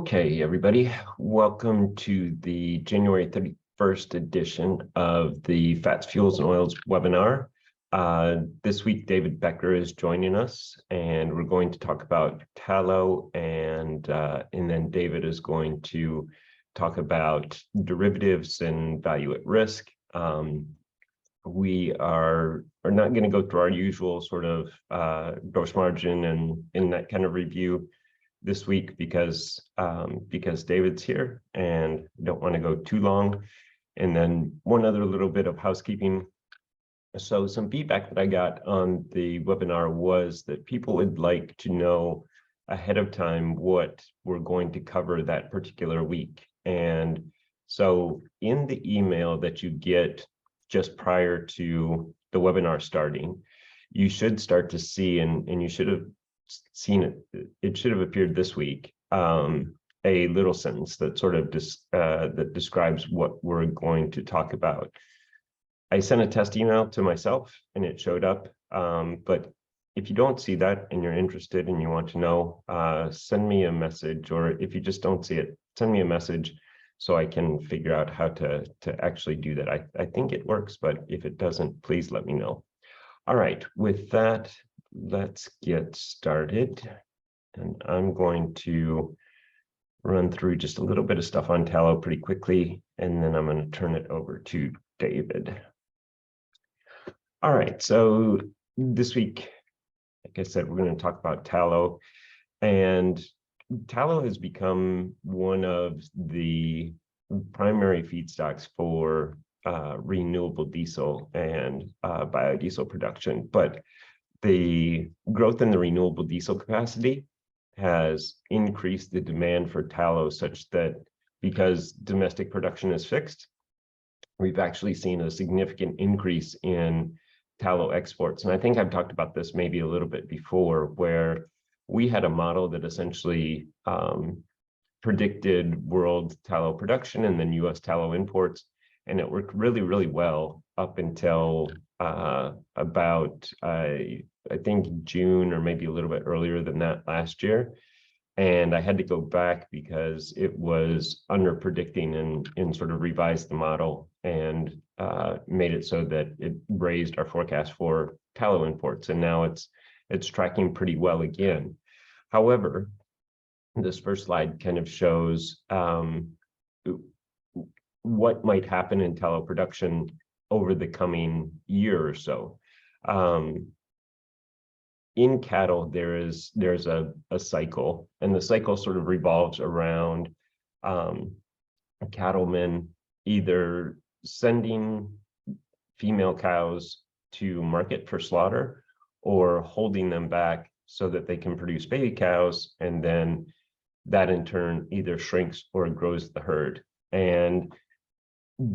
Okay, everybody, welcome to the January 31st edition of the Fats, Fuels, and Oils webinar. This week, David Becker is joining us, and we're going to talk about tallow, and then David is going to talk about derivatives and value at risk. We are not going to go through our usual sort of gross margin and in that kind of review this week because David's here and I don't want to go too long. And then one other little bit of housekeeping. So some feedback that I got on the webinar was that people would like to know ahead of time what we're going to cover that particular week. And so in the email that you get just prior to the webinar starting, you should start to see, and you should have seen it should have appeared this week, a little sentence that sort of that describes what we're going to talk about. I sent a test email to myself and it showed up, but if you don't see that and you're interested and you want to know, send me a message, or if you just don't see it, send me a message so I can figure out how to actually do that. I think it works, but if it doesn't, please let me know. All right, with that, let's get started. And I'm going to run through just a little bit of stuff on tallow pretty quickly, and then I'm going to turn it over to David. All right, so this week, like I said, we're going to talk about tallow. And tallow has become one of the primary feedstocks for renewable diesel and biodiesel production. But the growth in the renewable diesel capacity has increased the demand for tallow such that because domestic production is fixed, we've actually seen a significant increase in tallow exports. And I think I've talked about this maybe a little bit before, where we had a model that essentially predicted world tallow production and then US tallow imports. And it worked really, really well up until about, I think, June or maybe a little bit earlier than that last year. And I had to go back because it was under predicting and sort of revised the model and made it so that it raised our forecast for tallow imports. And now it's tracking pretty well again. However, this first slide kind of shows what might happen in tallow production over the coming year or so. In cattle, there's a cycle, and the cycle sort of revolves around cattlemen either sending female cows to market for slaughter or holding them back so that they can produce baby cows, and then that in turn either shrinks or grows the herd. And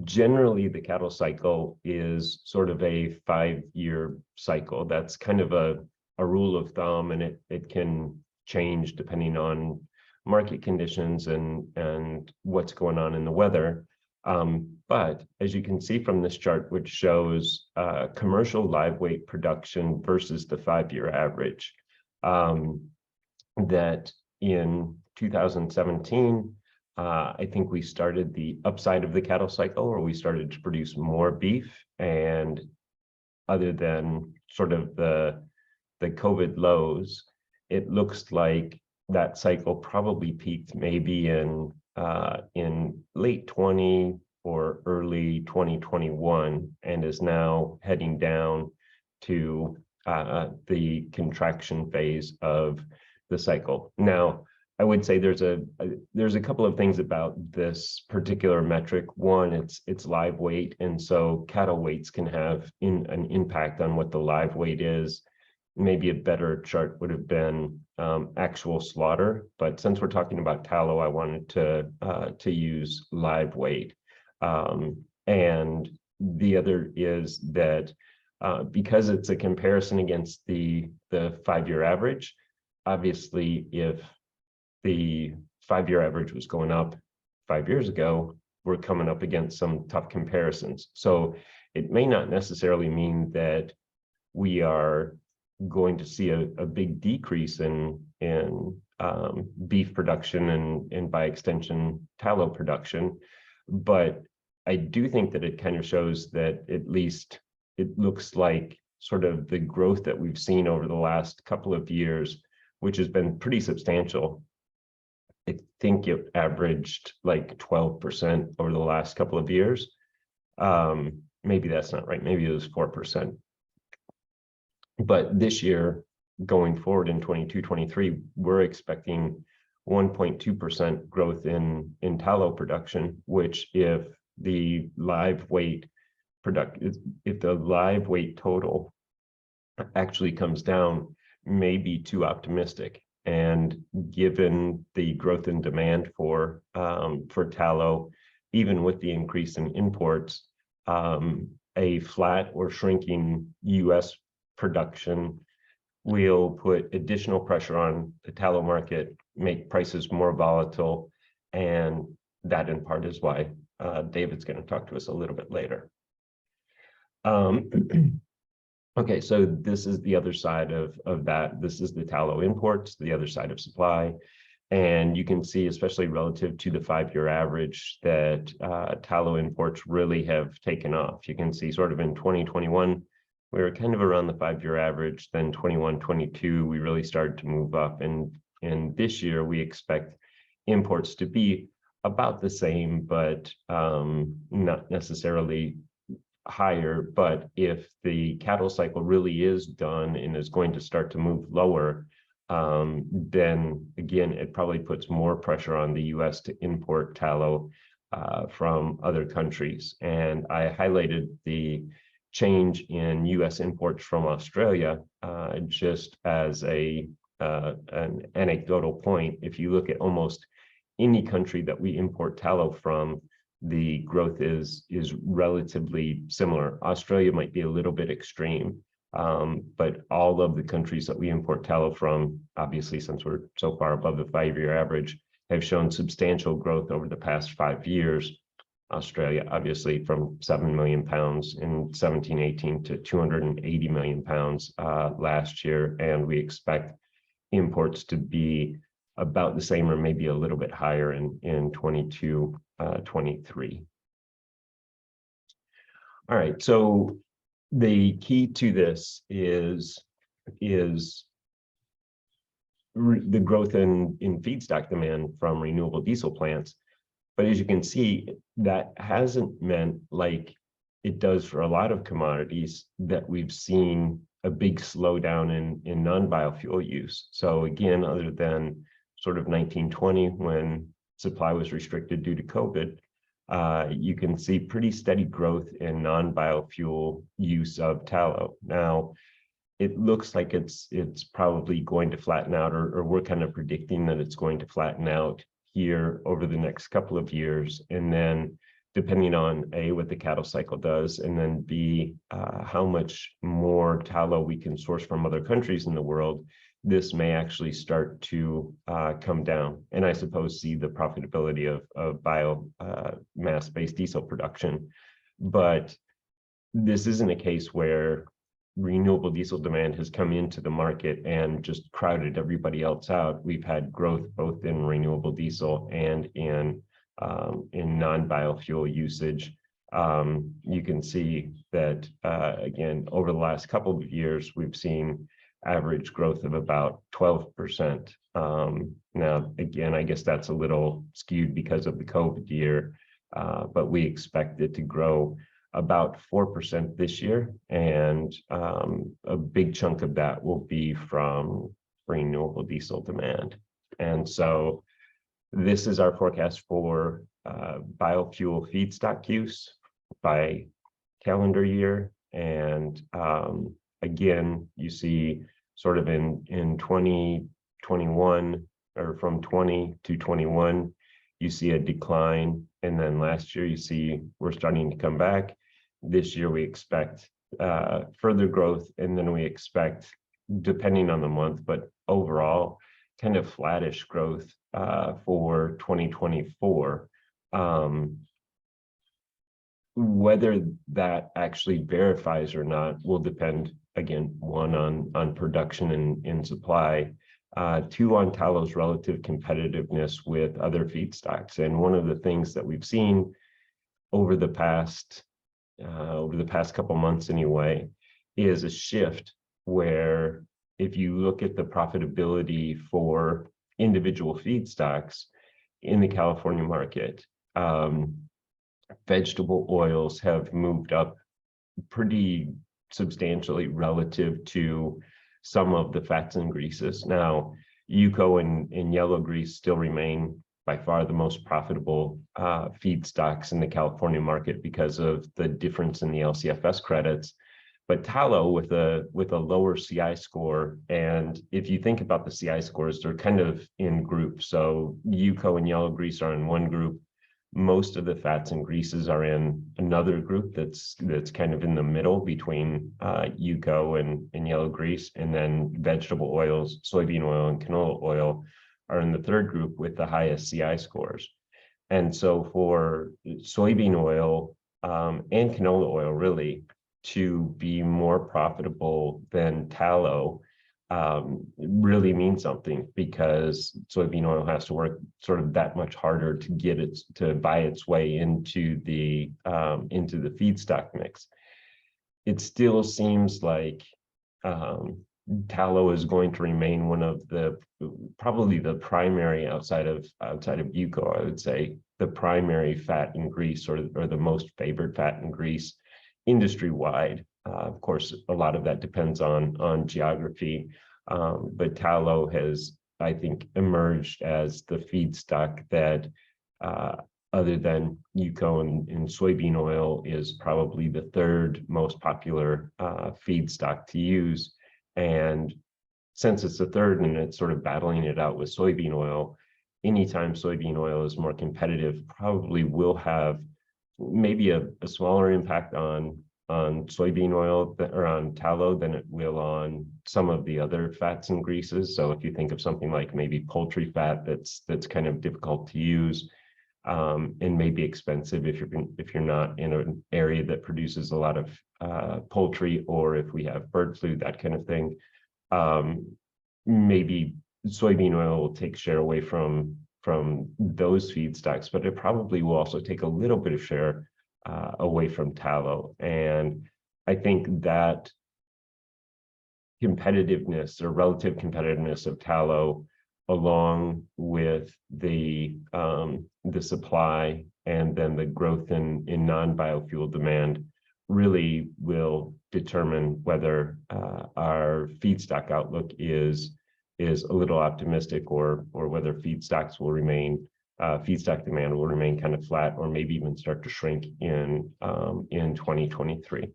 generally, the cattle cycle is sort of a 5-year cycle. That's kind of a rule of thumb, and it can change depending on market conditions and what's going on in the weather. But as you can see from this chart, which shows commercial live weight production versus the 5-year average, that in 2017, I think we started the upside of the cattle cycle, where we started to produce more beef. And other than sort of the COVID lows, it looks like that cycle probably peaked maybe in late 20 or early 2021, and is now heading down to the contraction phase of the cycle. Now, I would say there's a couple of things about this particular metric. One, it's live weight, and so cattle weights can have an impact on what the live weight is. Maybe a better chart would have been actual slaughter, but since we're talking about tallow, I wanted to use live weight. And the other is that because it's a comparison against the 5-year average, obviously, if the 5-year average was going up 5 years ago, we're coming up against some tough comparisons. So it may not necessarily mean that we are going to see a big decrease in beef production and by extension tallow production. But I do think that it kind of shows that at least it looks like sort of the growth that we've seen over the last couple of years, which has been pretty substantial. I think it averaged like 12% over the last couple of years. Maybe that's not right. Maybe it was 4%. But this year, going forward in 22-23, we're expecting 1.2% growth in tallow production, which if the live weight total actually comes down, may be too optimistic. And given the growth in demand for tallow, even with the increase in imports, a flat or shrinking U.S. production will put additional pressure on the tallow market, make prices more volatile, and that in part is why David's going to talk to us a little bit later. Okay, so this is the other side of that. This is the tallow imports, the other side of supply. And you can see, especially relative to the 5-year average, that tallow imports really have taken off. You can see sort of in 2021, we were kind of around the 5-year average. Then 21-22, we really started to move up. And this year, we expect imports to be about the same, but not necessarily higher. But if the cattle cycle really is done and is going to start to move lower, then again, it probably puts more pressure on the U.S. to import tallow from other countries. And I highlighted the change in U.S. imports from Australia just as an anecdotal point. If you look at almost any country that we import tallow from, the growth is relatively similar. Australia might be a little bit extreme, but all of the countries that we import tallow from, obviously, since we're so far above the 5-year average, have shown substantial growth over the past 5 years. Australia, obviously, from 7 million pounds in 17-18 to 280 million pounds last year, and we expect imports to be about the same or maybe a little bit higher in 22-23. All right, so the key to this is the growth in feedstock demand from renewable diesel plants. But as you can see, that hasn't meant, like it does for a lot of commodities, that we've seen a big slowdown in non-biofuel use. So again, other than sort of 1920, when supply was restricted due to COVID, you can see pretty steady growth in non-biofuel use of tallow. Now, it looks like it's probably going to flatten out, or we're kind of predicting that it's going to flatten out here over the next couple of years. And then depending on A, what the cattle cycle does, and then B, how much more tallow we can source from other countries in the world, this may actually start to come down. And I suppose see the profitability of biomass-based diesel production. But this isn't a case where renewable diesel demand has come into the market and just crowded everybody else out. We've had growth both in renewable diesel and in non-biofuel usage. You can see that, again, over the last couple of years, we've seen average growth of about 12%. Now, again, I guess that's a little skewed because of the COVID year, but we expect it to grow about 4% this year, and a big chunk of that will be from renewable diesel demand. And so this is our forecast for biofuel feedstock use by calendar year. And again, you see sort of in 2021, or from 20 to 21, you see a decline. And then last year, you see we're starting to come back. This year, we expect further growth, and then we expect, depending on the month, but overall, kind of flattish growth for 2024. Whether that actually verifies or not will depend, again, one, on production and supply, two, on tallow's relative competitiveness with other feedstocks. And one of the things that we've seen over the past couple months anyway, is a shift where if you look at the profitability for individual feedstocks in the California market, vegetable oils have moved up pretty substantially relative to some of the fats and greases. Now, UCO and yellow grease still remain by far the most profitable feedstocks in the California market because of the difference in the LCFS credits. But tallow with a lower CI score, and if you think about the CI scores, they're kind of in groups. So UCO and yellow grease are in one group. Most of the fats and greases are in another group that's kind of in the middle between UCO and yellow grease, and then vegetable oils, soybean oil and canola oil are in the third group with the highest CI scores. And so for soybean oil and canola oil really to be more profitable than tallow really means something, because soybean oil has to work sort of that much harder to get it to buy its way into the feedstock mix. It still seems like tallow is going to remain one of the probably the primary outside of UCO, I would say, the primary fat and grease, or the most favored fat and grease industry wide. Of course, a lot of that depends on geography, but tallow has, I think, emerged as the feedstock that, other than UCO and soybean oil, is probably the third most popular feedstock to use. And since it's the third and it's sort of battling it out with soybean oil, anytime soybean oil is more competitive, probably will have maybe a smaller impact on soybean oil or on tallow than it will on some of the other fats and greases. So if you think of something like maybe poultry fat that's kind of difficult to use and maybe expensive if you're not in an area that produces a lot of poultry, or if we have bird flu, that kind of thing, maybe soybean oil will take share away from those feedstocks, but it probably will also take a little bit of share away from tallow. And I think that competitiveness or relative competitiveness of tallow, along with the supply and then the growth in non-biofuel demand, really will determine whether our feedstock outlook is a little optimistic, or whether feedstock demand will remain kind of flat, or maybe even start to shrink in 2023.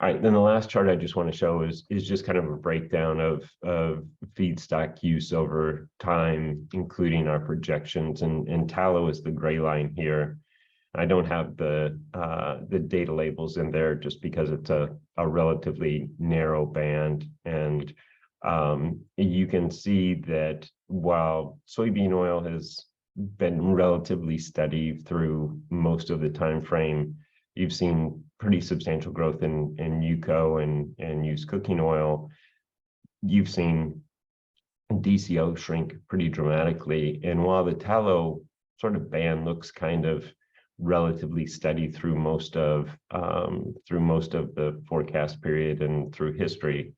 All right, then the last chart I just want to show is just kind of a breakdown of feedstock use over time, including our projections. And tallow is the gray line here. I don't have the data labels in there just because it's a relatively narrow band. And you can see that while soybean oil has been relatively steady through most of the time frame, you've seen pretty substantial growth in UCO and used cooking oil. You've seen DCO shrink pretty dramatically. And while the tallow sort of band looks kind of relatively steady through most of the forecast period and through history,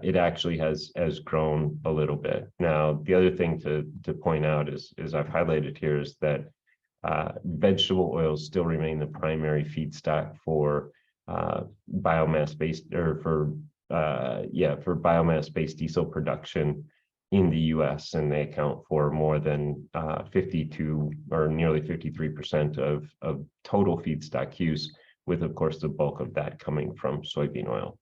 it actually has grown a little bit. Now, the other thing to point out is I've highlighted here, is that vegetable oils still remain the primary feedstock for biomass-based biomass-based diesel production in the U.S., and they account for more than 52 or nearly 53% of total feedstock use, with, of course, the bulk of that coming from soybean oil.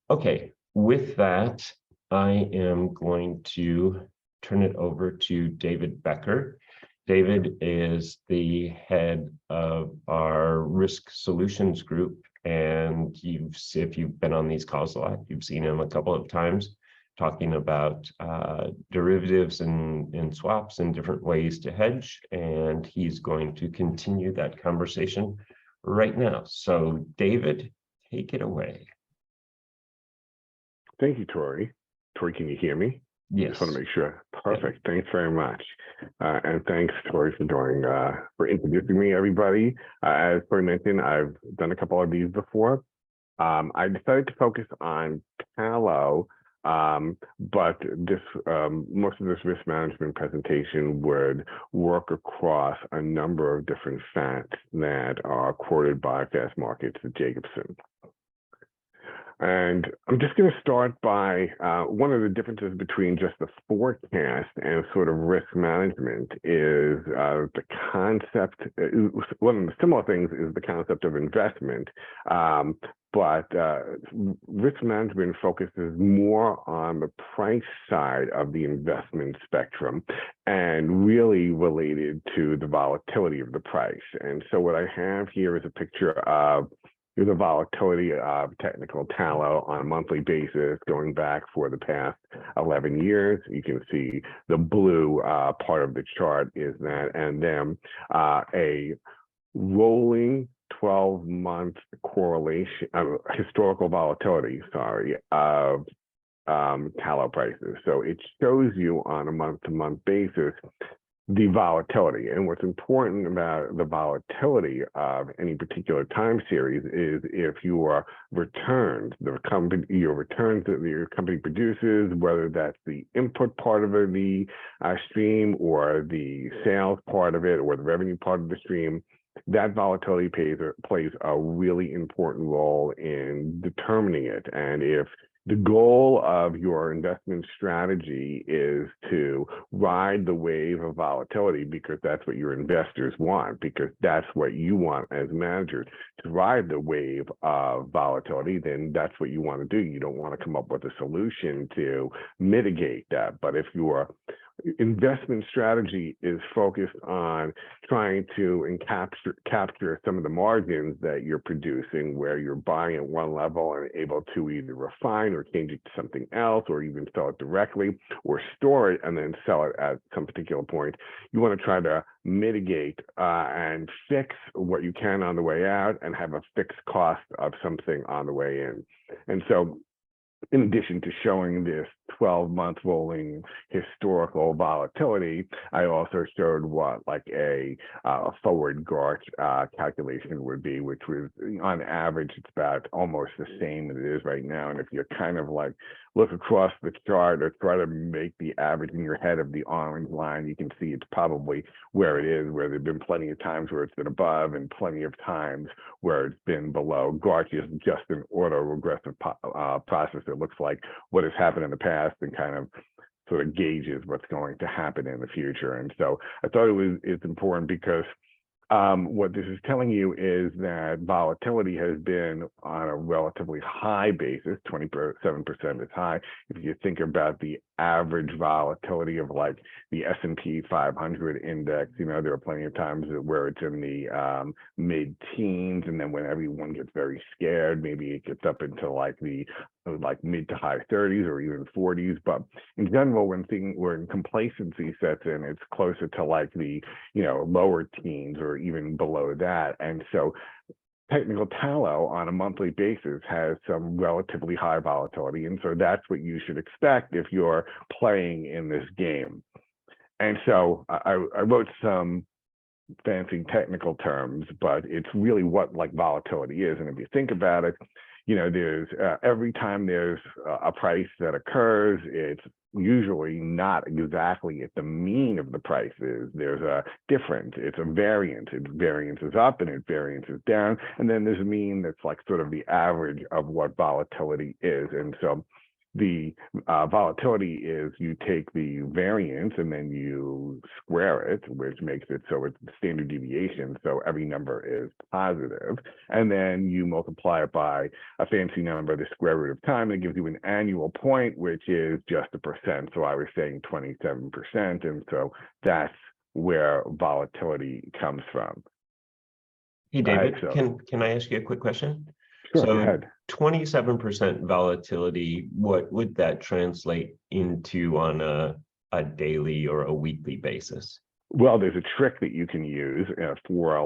Okay, with that, I am going to turn it over to David Becker. David is the head of our risk solutions group, and if you've been on these calls a lot, you've seen him a couple of times talking about derivatives and swaps and different ways to hedge, and he's going to continue that conversation right now. So David, take it away. Thank you, Tori. Tori, can you hear me? Yes. Just want to make sure. Perfect. Thanks very much. And thanks, Tori, for introducing me, everybody. As Tori mentioned, I've done a couple of these before. I decided to focus on Tallow, but most of this risk management presentation would work across a number of different fats that are quoted by Fast Markets at Jacobson. And I'm just going to start by one of the differences between just the forecast and sort of risk management is the concept. One of the similar things is the concept of investment, but risk management focuses more on the price side of the investment spectrum and really related to the volatility of the price. And so what I have here is a picture of the volatility of technical tallow on a monthly basis going back for the past 11 years. You can see the blue part of the chart is that, and then a rolling 12-month correlation, historical volatility, of tallow prices. So it shows you on a month-to-month basis the volatility. And what's important about the volatility of any particular time series is if your returns, your returns that your company produces, whether that's the input part of the stream or the sales part of it or the revenue part of the stream, that volatility plays a really important role in determining it. And if the goal of your investment strategy is to ride the wave of volatility because that's what your investors want, because that's what you want as managers, to ride the wave of volatility, then that's what you want to do. You don't want to come up with a solution to mitigate that. But if your investment strategy is focused on trying to capture some of the margins that you're producing, where you're buying at one level and able to either refine or change it to something else, or even sell it directly, or store it and then sell it at some particular point, you want to try to mitigate and fix what you can on the way out and have a fixed cost of something on the way in. And so in addition to showing this 12-month rolling historical volatility, I also showed what like a forward Garch calculation would be, which was on average, it's about almost the same as it is right now. And if you kind of like look across the chart or try to make the average in your head of the orange line, you can see it's probably where it is, where there've been plenty of times where it's been above and plenty of times where it's been below. Garch is just an auto-regressive process that looks like what has happened in the past and kind of sort of gauges what's going to happen in the future. And so I thought it's important because what this is telling you is that volatility has been on a relatively high basis. 27% is high. If you think about the average volatility of like the S&P 500 index, you know, there are plenty of times where it's in the mid-teens, and then when everyone gets very scared, maybe it gets up into like the mid to high 30s or even 40s. But in general, when complacency sets in, it's closer to like the, you know, lower teens or even below that. And so technical tallow on a monthly basis has some relatively high volatility. And so that's what you should expect if you're playing in this game. And so I wrote some fancy technical terms, but it's really what like volatility is. And if you think about it, you know, there's every time there's a price that occurs, it's usually not exactly at the mean of the prices. There's a difference. It's a variance. It variances up and it variances down. And then there's a mean that's like sort of the average of what volatility is. And so the volatility is you take the variance and then you square it, which makes it so it's the standard deviation. So every number is positive. And then you multiply it by a fancy number, the square root of time, that gives you an annual point, which is just a percent. So I was saying 27%. And so that's where volatility comes from. Hey, David, so, can I ask you a quick question? Sure, so go ahead. 27% volatility, what would that translate into on a daily or a weekly basis? Well, there's a trick that you can use for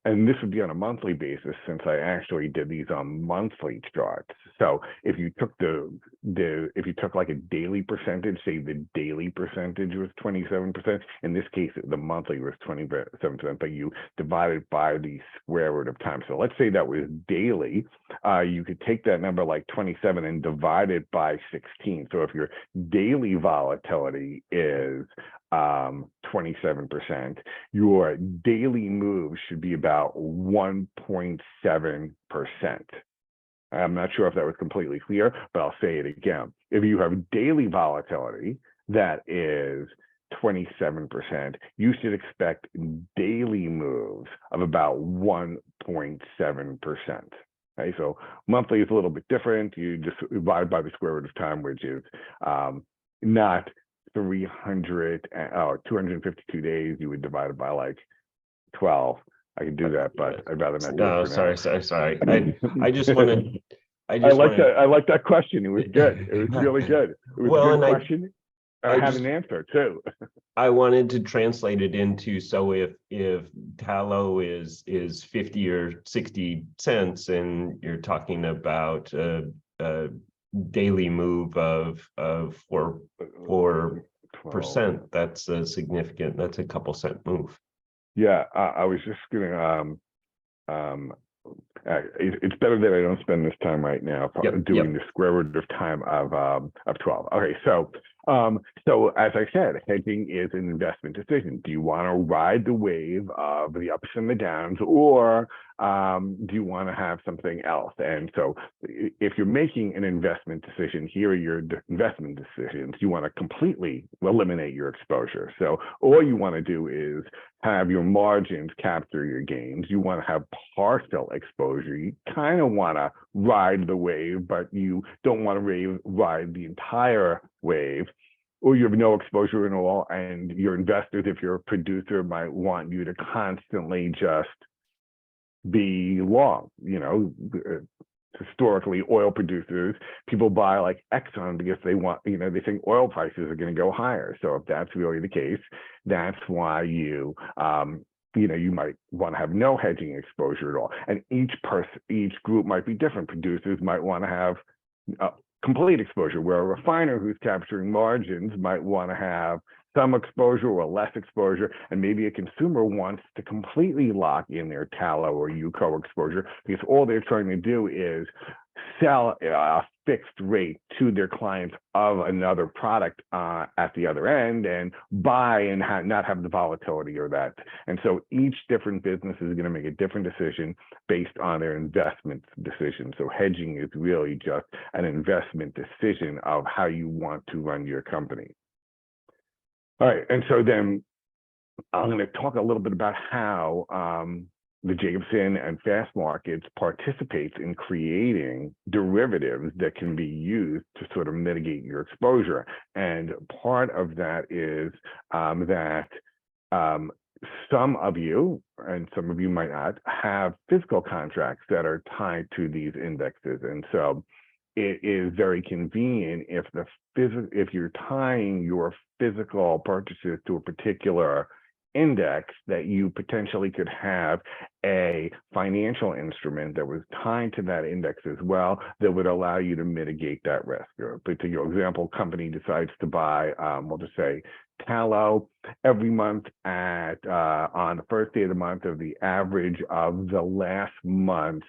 and this would be on a monthly basis since I actually did these on monthly charts. So if you took if you took like a daily percentage, say the daily percentage was 27%. In this case, the monthly was 27%, but you divided by the square root of time. So let's say that was daily. You could take that number like 27 and divide it by 16. So if your daily volatility is 27%, your daily move should be about 1.7%. I'm not sure if that was completely clear, but I'll say it again. If you have daily volatility that is 27%, you should expect daily moves of about 1.7%. Okay, so monthly is a little bit different. You just divide by the square root of time, which is not 252 days. You would divide it by like 12. I could do that, but I'd rather not do it for sorry. now. I just wanted. I like that question. It was good. It was really good. It was Well, a good question. I had an answer too. I wanted to translate it into, so if tallow is 50 or 60 cents, and you're talking about a daily move of 4%, that's a significant. That's a couple cent move. Yeah, I was just gonna. It's better that I don't spend this time right now doing the square root of time of 12. Okay, so as I said, hedging is an investment decision. Do you want to ride the wave of the ups and the downs, or do you want to have something else? And so if you're making an investment decision, here are your investment decisions. You want to completely eliminate your exposure. So all you want to do is have your margins capture your gains. You want to have partial exposure. You kind of want to ride the wave, but you don't want to ride the entire wave. Or you have no exposure at all, and your investors, if you're a producer, might want you to constantly just be long. You know, historically, oil producers, people buy like Exxon because they want, you know, they think oil prices are going to go higher. So if that's really the case, that's why you might want to have no hedging exposure at all. And each group might be different. Producers might want to have complete exposure, where a refiner who's capturing margins might want to have some exposure or less exposure, and maybe a consumer wants to completely lock in their tallow or UCO exposure because all they're trying to do is sell a fixed rate to their clients of another product at the other end, and buy and not have the volatility or that. And so each different business is going to make a different decision based on their investment decision. So hedging is really just an investment decision of how you want to run your company. All right, and so then I'm going to talk a little bit about how the Jacobson and Fast Markets participates in creating derivatives that can be used to sort of mitigate your exposure. And part of that is that some of you, and some of you might not, have physical contracts that are tied to these indexes. And so it is very convenient if you're tying your physical purchases to a particular index, that you potentially could have a financial instrument that was tied to that index as well, that would allow you to mitigate that risk. But to your example, company decides to buy, we'll just say tallow every month on the first day of the month of the average of the last month's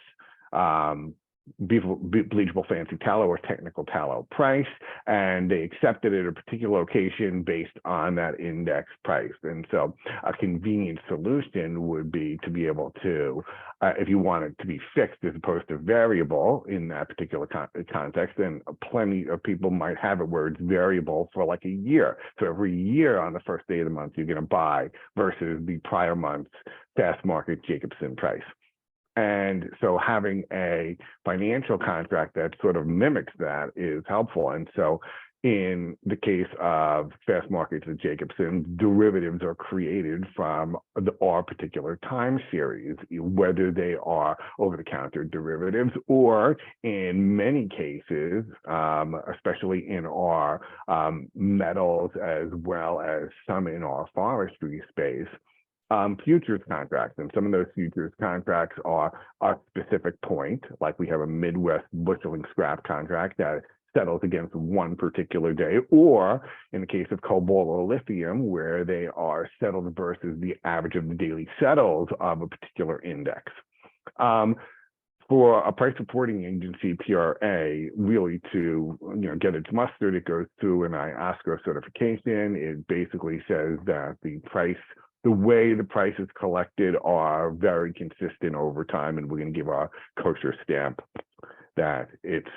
bleachable fancy tallow or technical tallow price, and they accept it at a particular location based on that index price. And so a convenient solution would be to be able to, if you want it to be fixed as opposed to variable in that particular context, then plenty of people might have it where it's variable for like a year. So every year on the first day of the month, you're going to buy versus the prior month's Fast Market Jacobson price. And so having a financial contract that sort of mimics that is helpful. And so In the case of fast markets at Jacobson, derivatives are created from our particular time series, whether they are over-the-counter derivatives or in many cases, especially in our metals as well as some in our forestry space, futures contracts. And some of those futures contracts are a specific point, like we have a Midwest busheling scrap contract that settles against one particular day, or in the case of cobalt or lithium, where they are settled versus the average of the daily settles of a particular index. For a price reporting agency, PRA, really to get its mustard, it goes through an IOSCO certification. It basically says that the way the price is collected are very consistent over time, and we're going to give our kosher stamp that it's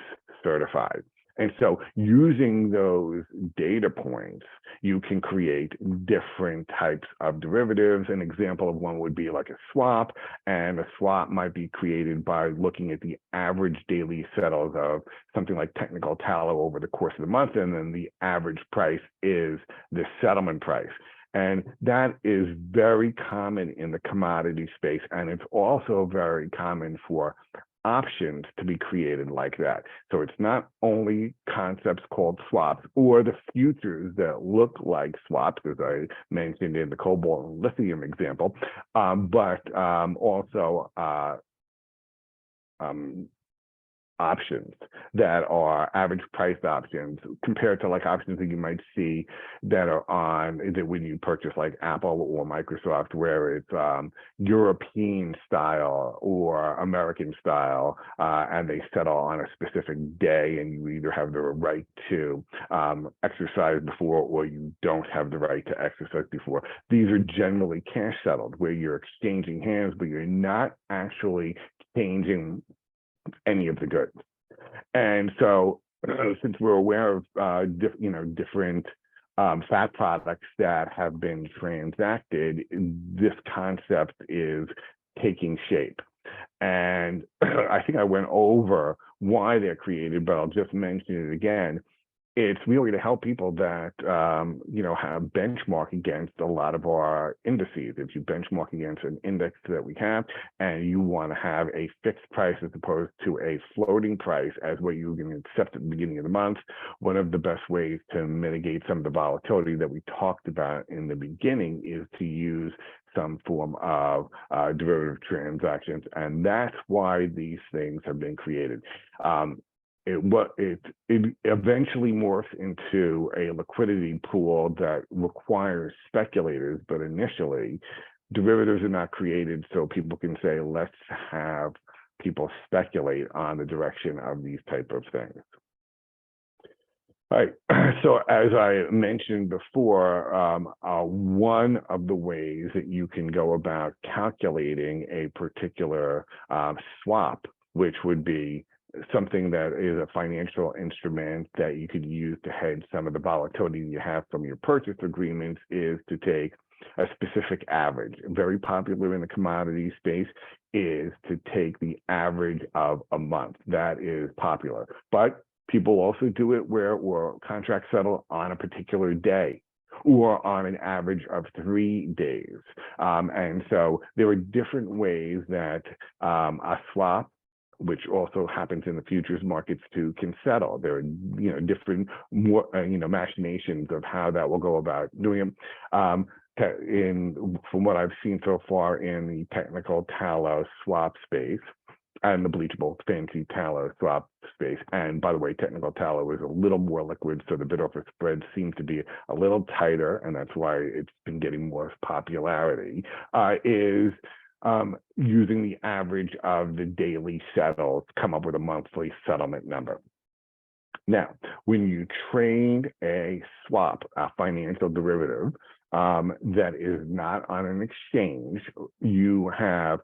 certified. And so using those data points, you can create different types of derivatives. An example of one would be like a swap, and a swap might be created by looking at the average daily settles of something like technical tallow over the course of the month, and then the average price is the settlement price. And that is very common in the commodity space, and it's also very common for options to be created like that. So it's not only concepts called swaps or the futures that look like swaps, as I mentioned in the cobalt and lithium example, but also options that are average price options compared to like options that you might see that are on that when you purchase like Apple or Microsoft, where it's European style or American style, and they settle on a specific day, and you either have the right to exercise before or you don't have the right to exercise before. These are generally cash settled, where you're exchanging hands, but you're not actually changing any of the goods. And so since we're aware of different fat products that have been transacted, this concept is taking shape. And I think I went over why they're created, but I'll just mention it again. It's really to help people that, have benchmark against a lot of our indices. If you benchmark against an index that we have and you want to have a fixed price as opposed to a floating price as what you're going to accept at the beginning of the month, one of the best ways to mitigate some of the volatility that we talked about in the beginning is to use some form of derivative transactions. And that's why these things have been created. It eventually morphs into a liquidity pool that requires speculators, but initially derivatives are not created so people can say, let's have people speculate on the direction of these type of things. All right, so as I mentioned before, one of the ways that you can go about calculating a particular swap, which would be something that is a financial instrument that you could use to hedge some of the volatility you have from your purchase agreements, is to take a specific average. Very popular in the commodity space is to take the average of a month. That is popular. But people also do it where contracts settle on a particular day or on an average of 3 days. And so there are different ways that a swap, which also happens in the futures markets too, can settle. There are different machinations of how that will go about doing it. From what I've seen so far in the technical tallow swap space and the bleachable fancy tallow swap space, and by the way, technical tallow is a little more liquid, so the bid-offer spread seems to be a little tighter, and that's why it's been getting more popularity, is using the average of the daily settles to come up with a monthly settlement number. Now, when you trade a swap, a financial derivative, that is not on an exchange, you have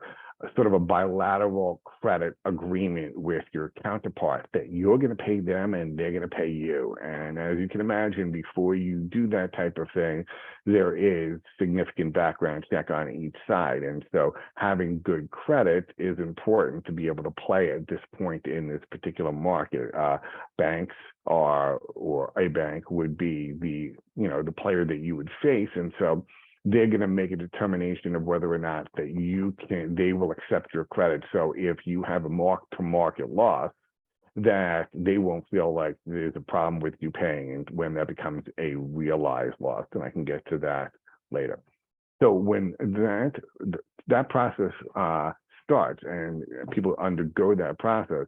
sort of a bilateral credit agreement with your counterpart that you're going to pay them and they're going to pay you. And as you can imagine, before you do that type of thing, there is significant background check on each side. And so having good credit is important to be able to play at this point in this particular market. Banks or a bank would be the player that you would face. And so they're going to make a determination of whether or not that they will accept your credit. So if you have a mark-to-market loss, that they won't feel like there's a problem with you paying, and when that becomes a realized loss, and I can get to that later. So when that process starts and people undergo that process,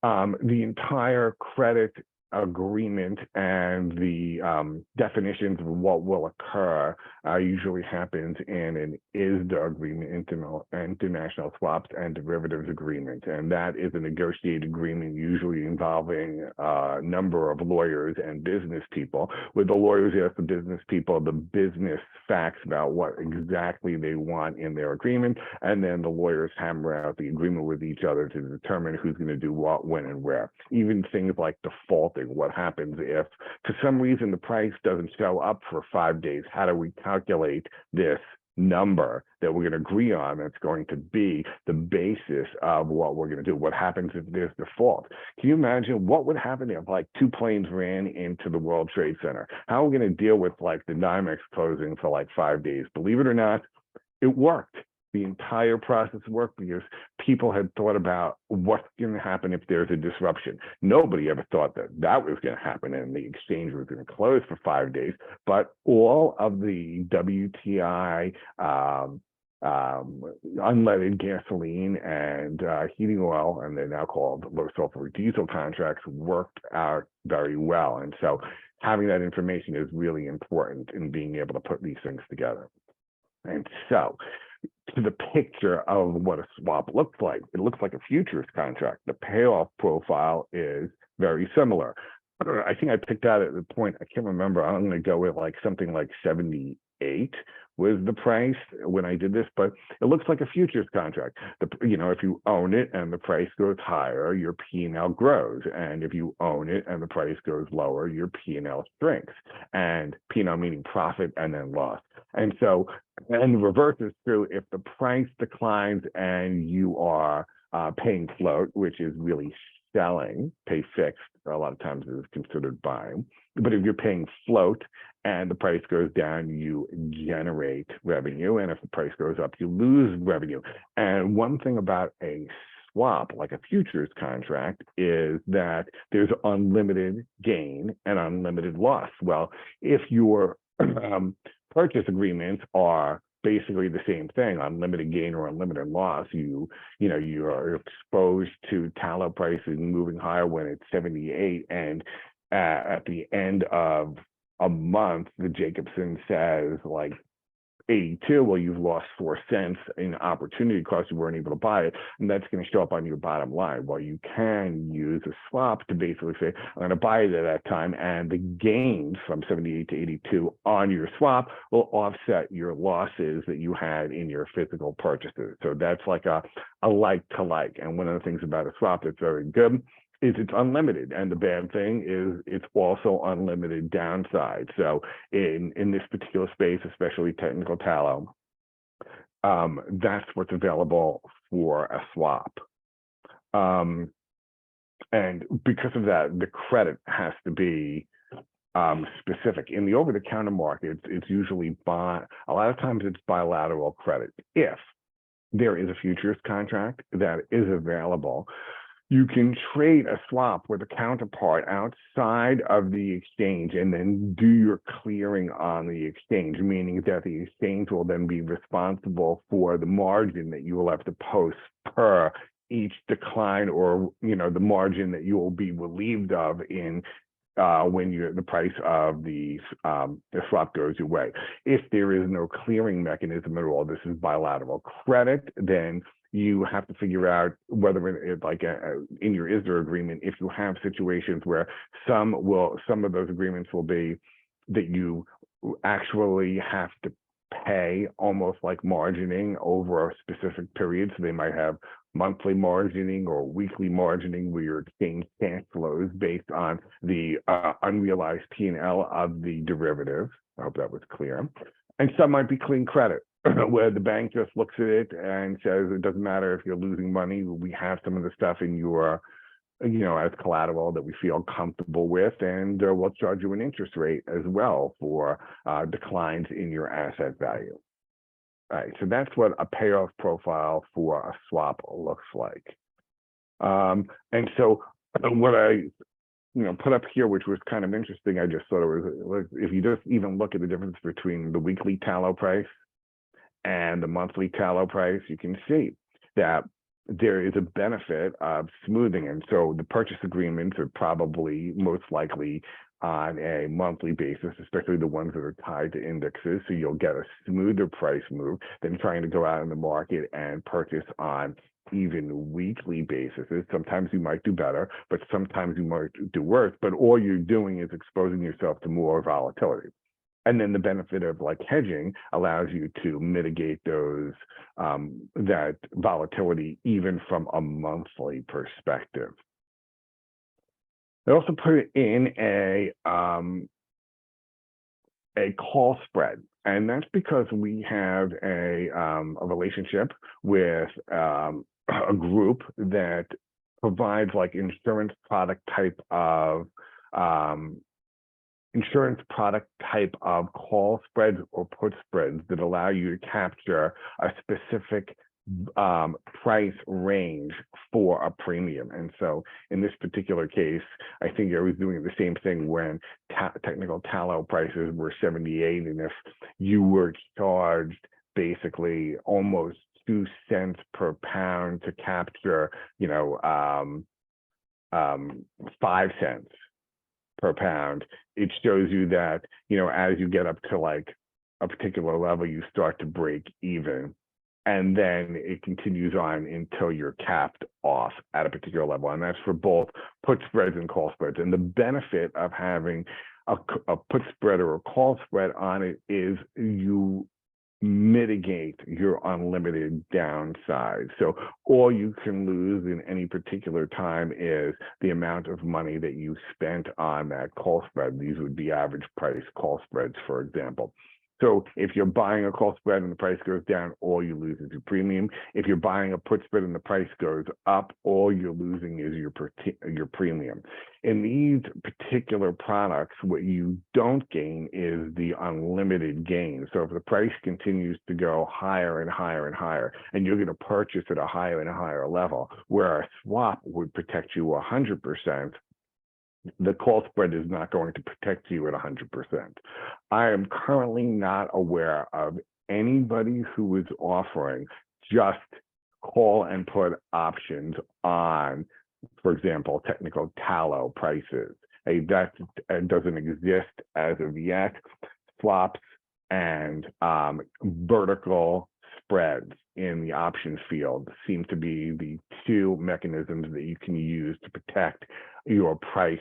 the entire credit agreement and the definitions of what will occur usually happens in an ISDA agreement, international swaps and derivatives agreement. And that is a negotiated agreement usually involving a number of lawyers and business people, where the lawyers ask the business people the business facts about what exactly they want in their agreement, and then the lawyers hammer out the agreement with each other to determine who's going to do what, when, and where. Even things like defaulting. What happens if, for some reason, the price doesn't show up for 5 days? How do we calculate this number that we're going to agree on that's going to be the basis of what we're going to do? What happens if there's default? Can you imagine what would happen if like 2 planes ran into the World Trade Center? How are we going to deal with like the NYMEX closing for like 5 days? Believe it or not, it worked. The entire process worked because people had thought about what's going to happen if there's a disruption. Nobody ever thought that that was going to happen and the exchange was going to close for 5 days. But all of the WTI, unleaded gasoline and heating oil, and they're now called low sulfur diesel contracts, worked out very well. And so having that information is really important in being able to put these things together. And so to the picture of what a swap looks like, it looks like a futures contract. The payoff profile is very similar. I think I picked out at the point, I can't remember, I'm going to go with like something like 78 was the price when I did this, but it looks like a futures contract. If you own it and the price goes higher, your P&L grows. And if you own it and the price goes lower, your P&L shrinks. And P&L meaning profit and then loss. And so, and the reverse is true. If the price declines and you are paying float, which is really selling, pay fixed, a lot of times is considered buying. But if you're paying float and the price goes down, you generate revenue. And if the price goes up, you lose revenue. And one thing about a swap, like a futures contract, is that there's unlimited gain and unlimited loss. Well, if your purchase agreements are basically the same thing, unlimited gain or unlimited loss, you are exposed to tallow prices moving higher when it's 78, and at the end of a month, the Jacobson says like 82, well, you've lost 4 cents in opportunity cost. You weren't able to buy it, and that's going to show up on your bottom line. Well, you can use a swap to basically say, I'm going to buy it at that time, and the gains from 78 to 82 on your swap will offset your losses that you had in your physical purchases. So that's like a like to like. And one of the things about a swap that's very good is it's unlimited, and the bad thing is it's also unlimited downside. So in this particular space, especially technical tallow, that's what's available for a swap. And because of that, the credit has to be specific. In the over-the-counter markets, it's usually a lot of times it's bilateral credit. If there is a futures contract that is available, you can trade a swap with a counterpart outside of the exchange and then do your clearing on the exchange, meaning that the exchange will then be responsible for the margin that you will have to post per each decline, or the margin that you will be relieved of in when the price of the swap goes your way. If there is no clearing mechanism at all, this is bilateral credit, then you have to figure out whether it's like in your ISDA agreement, if you have situations where some of those agreements will be that you actually have to pay almost like margining over a specific period. So they might have monthly margining or weekly margining where you exchange cash flows based on the unrealized P&L of the derivative. I hope that was clear. And some might be clean credit, where the bank just looks at it and says, it doesn't matter if you're losing money, we have some of the stuff in your, as collateral that we feel comfortable with, and we'll charge you an interest rate as well for declines in your asset value. All right, so that's what a payoff profile for a swap looks like. And so what I put up here, which was kind of interesting, I just thought it was, if you just even look at the difference between the weekly tallow price and the monthly tallow price, you can see that there is a benefit of smoothing. And so the purchase agreements are probably most likely on a monthly basis, especially the ones that are tied to indexes. So you'll get a smoother price move than trying to go out in the market and purchase on even weekly basis. Sometimes you might do better, but sometimes you might do worse. But all you're doing is exposing yourself to more volatility. And then the benefit of like hedging allows you to mitigate those that volatility even from a monthly perspective. I also put in a call spread, and that's because we have a relationship with a group that provides like insurance product type of call spreads or put spreads that allow you to capture a specific price range for a premium. And so in this particular case, I think I was doing the same thing when technical tallow prices were 78, and if you were charged basically almost 2 cents per pound to capture 5 cents per pound, it shows you that as you get up to like a particular level, you start to break even, and then it continues on until you're capped off at a particular level. And that's for both put spreads and call spreads. And the benefit of having a put spread or a call spread on it is you mitigate your unlimited downside. So all you can lose in any particular time is the amount of money that you spent on that call spread. These would be average price call spreads, for example. So if you're buying a call spread and the price goes down, all you lose is your premium. If you're buying a put spread and the price goes up, all you're losing is your premium. In these particular products, what you don't gain is the unlimited gain. So if the price continues to go higher and higher and higher, and you're going to purchase at a higher and higher level, where a swap would protect you 100%, the call spread is not going to protect you at 100%. I am currently not aware of anybody who is offering just call and put options on, for example, technical tallow prices. That doesn't exist as of yet. Swaps and vertical spreads in the options field seem to be the two mechanisms that you can use to protect your price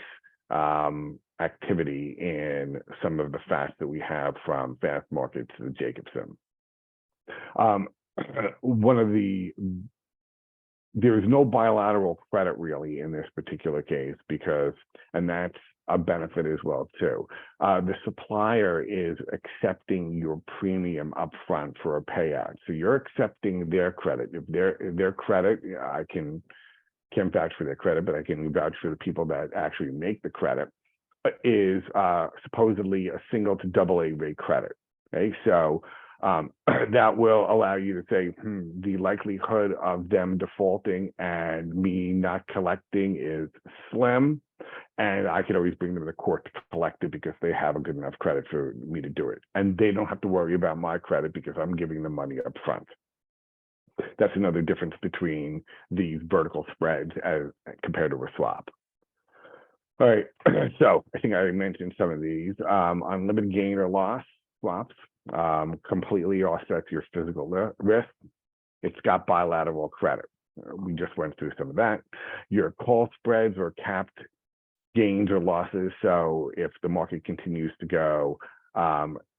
activity in some of the fats that we have, from fast markets to the Jacobson. There is no bilateral credit really in this particular case, and that's a benefit as well too. The supplier is accepting your premium upfront for a payout, so you're accepting their credit. If their credit, I can't vouch for their credit, but I can vouch for the people that actually make the credit, is supposedly a single to AA rate credit. Okay, so that will allow you to say, the likelihood of them defaulting and me not collecting is slim, and I can always bring them to court to collect it because they have a good enough credit for me to do it. And they don't have to worry about my credit because I'm giving them money up front. That's another difference between these vertical spreads as compared to a swap. All right, so I think I mentioned some of these. Unlimited gain or loss swaps completely offsets your physical risk. It's got bilateral credit. We just went through some of that. Your call spreads are capped gains or losses. So if the market continues to go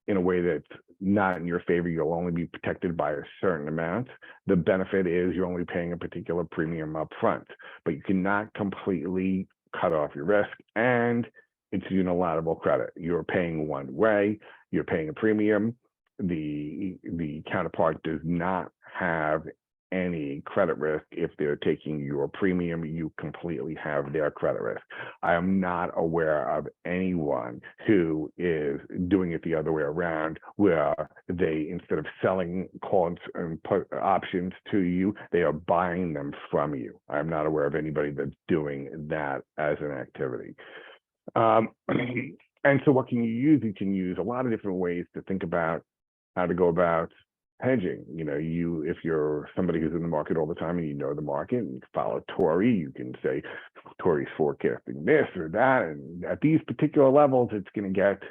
in a way that's not in your favor. You'll only be protected by a certain amount. The benefit is you're only paying a particular premium up front, but you cannot completely cut off your risk, and it's unilateral credit. You're paying one way, you're paying a premium. The counterpart does not have any credit risk. If they're taking your premium, you completely have their credit risk. I am not aware of anyone who is doing it the other way around, where they, instead of selling calls and put options to you, they are buying them from you. I'm not aware of anybody that's doing that as an activity. And so what can you use? You can use a lot of different ways to think about how to go about hedging. You know, if you're somebody who's in the market all the time and you know the market and you follow Tory, you can say Tory's forecasting this or that, and at these particular levels it's going to get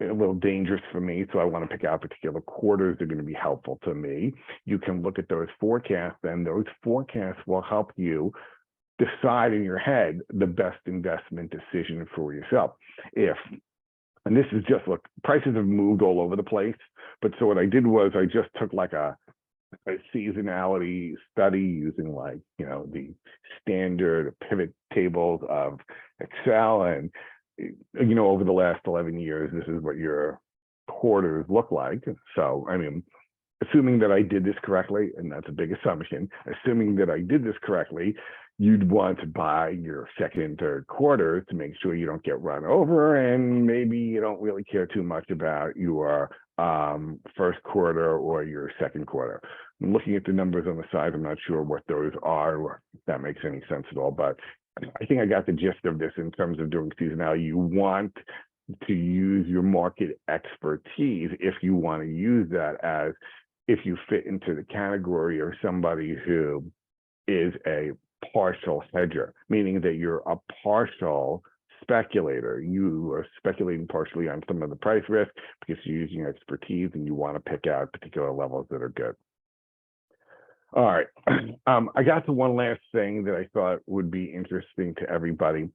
a little dangerous for me, so I want to pick out particular quarters that are going to be helpful to me. You can look at those forecasts, and those forecasts will help you decide in your head the best investment decision for yourself. And this is just, look, prices have moved all over the place. But so what I did was I just took like a seasonality study using, like, you know, the standard pivot tables of Excel. And, you know, over the last 11 years, this is what your quarters look like. So, I mean, assuming that I did this correctly, and that's a big assumption, assuming that I did this correctly, you'd want to buy your second and third quarters to make sure you don't get run over, and maybe you don't really care too much about your first quarter or your second quarter. I'm looking at the numbers on the side, I'm not sure what those are, or if that makes any sense at all, but I think I got the gist of this in terms of doing seasonality. You want to use your market expertise if you want to use that, as if you fit into the category of somebody who is a partial hedger, meaning that you're a partial speculator. You are speculating partially on some of the price risk because you're using expertise and you want to pick out particular levels that are good. All right. I got to one last thing that I thought would be interesting to everybody.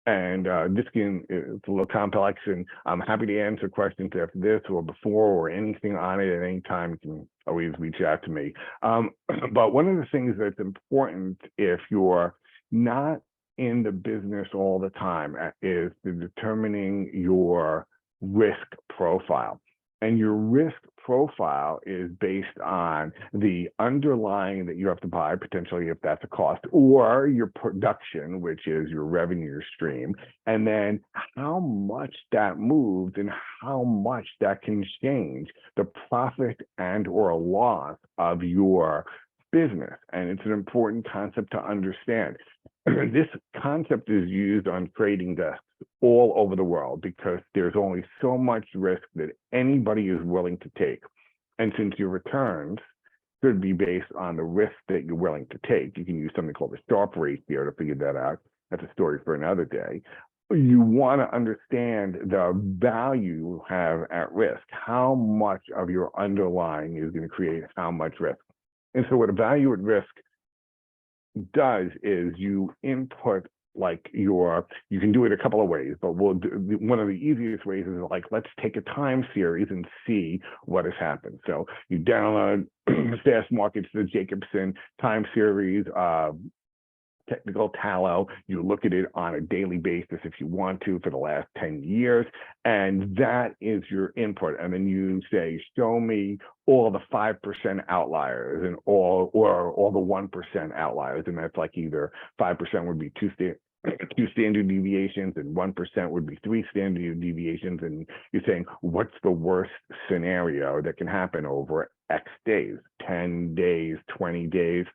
And it's a little complex, and I'm happy to answer questions after this or before or anything on it at any time. You can always reach out to me. But one of the things that's important if you're not in the business all the time is determining your risk profile. And your risk profile is based on the underlying that you have to buy, potentially, if that's a cost, or your production, which is your revenue stream, and then how much that moves and how much that can change the profit and or loss of your business. And it's an important concept to understand. This concept is used on trading desks all over the world because there's only so much risk that anybody is willing to take. And since your returns should be based on the risk that you're willing to take, you can use something called the Sharpe ratio to figure that out. That's a story for another day. You want to understand the value you have at risk. How much of your underlying is going to create how much risk? And so what a value at risk does is you input, like, you can do it a couple of ways, but one of the easiest ways is, like, let's take a time series and see what has happened. So you download Fast Markets, the Jacobson time series, technical Tallow. You look at it on a daily basis if you want to for the last 10 years, and that is your input. And then you say, show me all the 5% outliers and all the 1% outliers. And that's like either 5% would be two standard deviations and 1% would be 3 standard deviations. And you're saying, what's the worst scenario that can happen over X days, 10 days, 20 days?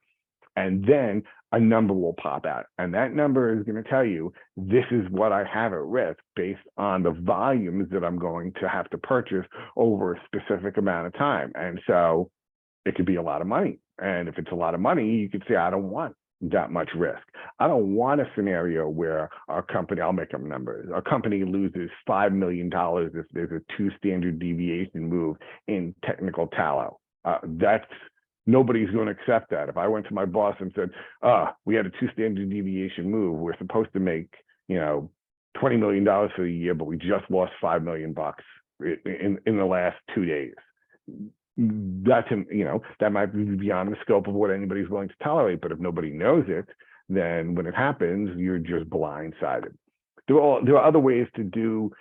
And then a number will pop out. And that number is going to tell you, this is what I have at risk based on the volumes that I'm going to have to purchase over a specific amount of time. And so it could be a lot of money. And if it's a lot of money, you could say, I don't want that much risk. I don't want a scenario where our company, I'll make up numbers, our company loses $5 million if there's a 2 standard deviation move in technical Tallow. Nobody's going to accept that. If I went to my boss and said, we had a 2 standard deviation move, we're supposed to make, $20 million for the year, but we just lost $5 million. in the last 2 days. That's, that might be beyond the scope of what anybody's willing to tolerate, but if nobody knows it, then when it happens, you're just blindsided. There are other ways to do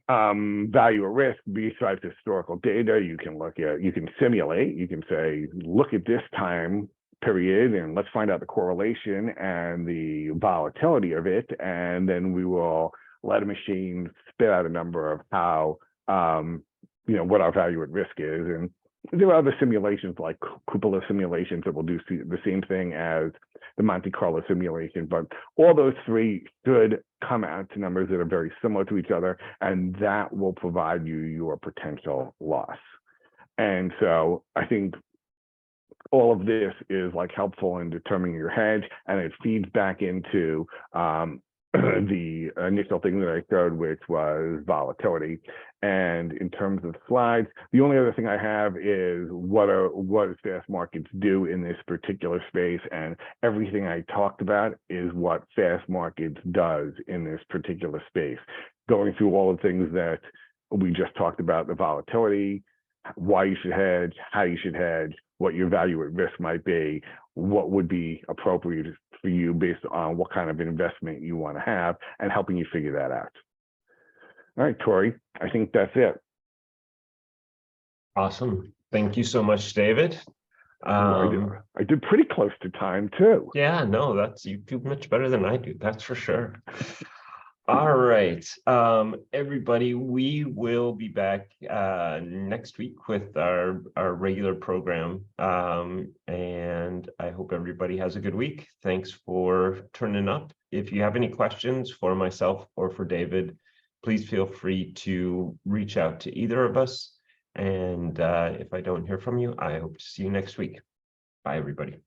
value at risk besides historical data. You can simulate, you can say, look at this time period and let's find out the correlation and the volatility of it, and then we will let a machine spit out a number of how what our value at risk is. And there are other simulations like cupola simulations that will do the same thing as the Monte Carlo simulation, but all those three should come out to numbers that are very similar to each other, and that will provide you your potential loss. And so I think all of this is like helpful in determining your hedge, and it feeds back into the initial thing that I showed, which was volatility. And in terms of slides, the only other thing I have is what does fast markets do in this particular space, and everything I talked about is what fast markets does in this particular space. Going through all the things that we just talked about, the volatility, why you should hedge, how you should hedge, what your value at risk might be, what would be appropriate for you based on what kind of investment you want to have, and helping you figure that out. All right, Tori, I think that's it. Awesome. Thank you so much, David. I did pretty close to time too. Yeah, no, you do much better than I do. That's for sure. All right, everybody, we will be back next week with our regular program, and I hope everybody has a good week. Thanks for turning up. If you have any questions for myself or for David, please feel free to reach out to either of us. And if I don't hear from you, I hope to see you next week. Bye, everybody.